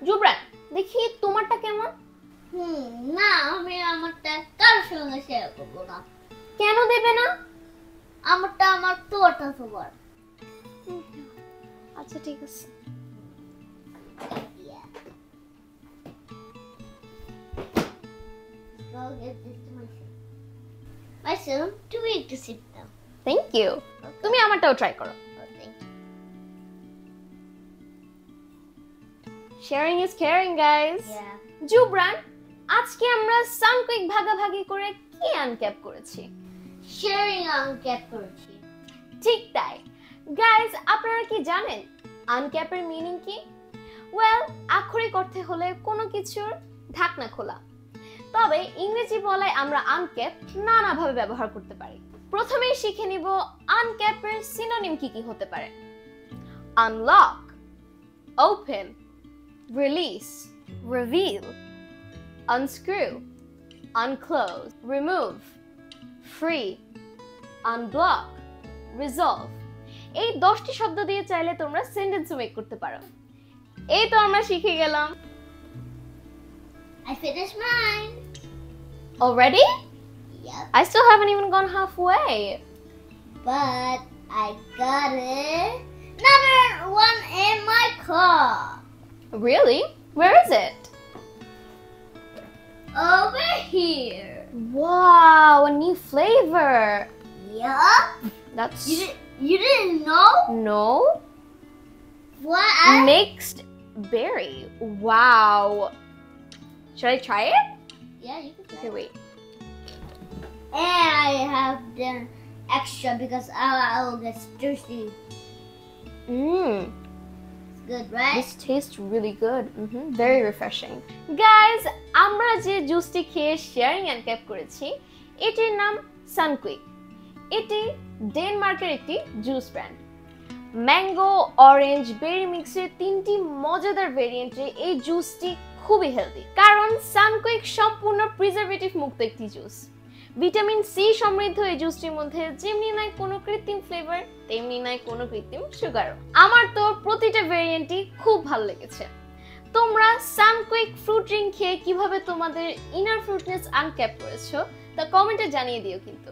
জুবরান, দেখি তোমারটা কেমন? না, আমি আমারটা কার সঙ্গে শেয়ার করব না। কেন দেবে না? আমারটা আমার তোরটা তোমার। আচ্ছা ঠিক আছে। Maisun, তুমি একটু sit down. Thank you. তুমি আমারটাও ট্রাই করো। Sharing is caring, guys. Yeah. Jubran, আজকে আমরা সানকুইক ভাগাভাগি করে কি আনক্যাপ করেছি? Sharing uncap করেছি। ঠিক তাই। গাইস, আপনারা কি জানেন আনক্যাপের মিনিং কি? ওয়েল, আক্ষরিক অর্থে হলে কোনো কিছুর ঢাকনা খোলা। তবে ইংরেজি বলায় আমরা আনক্যাপ নানাভাবে ব্যবহার করতে পারি। প্রথমেই শিখে নিব আনক্যাপের সিনোনিম কি কি হতে পারে। Unlock, open, release, reveal, unscrew, unclose, remove, free, unblock, resolve. এই 10টি শব্দ দিয়ে চাইলে তোমরা সেন্টেন্সও মেক করতে পারো। এই তো আমরা শিখে গেলাম। I finished mine. Already? Yep. I still haven't even gone halfway. But I got it. Another one in my car. Really? Where is it? Over here. Wow, a new flavor. Yup. That's You didn't know? no What? mixed berry. Wow. Should I try it? Yeah, you can try. Okay, wait. And I have done extra because I will get thirsty. It's good, right? This tastes really good. Very refreshing. Guys, আমরা যে জুসটি খেয়ে sharing uncapped করেছি, এটির নাম সানকুইক। এটি ডেনমার্কের একটি juice brand. Mango, orange, বেরি মিক্সের 3টি মজাদার ভেরিয়েন্টে এই জুসটি খুবই হেলদি, কারণ সানকুইক সম্পূর্ণ প্রিজারভেটিভ মুক্ত একটি জুস। ভিটামিন সি সমৃদ্ধ এই জুসটির মধ্যে যেমনি নাই কোনো কৃত্রিম ফ্লেভার, তেমনি নাই কোনো কৃত্রিম সুগারও। আমার তো প্রতিটা ভেরিয়েন্টই খুব ভালো লেগেছে। তোমরা সানকুইক ফ্রুট ড্রিঙ্ক খেয়ে কিভাবে তোমাদের ইনার ফ্রুটনেস আনক্যাপ করেছো তা কমেন্টে জানিয়ে দিও কিন্তু।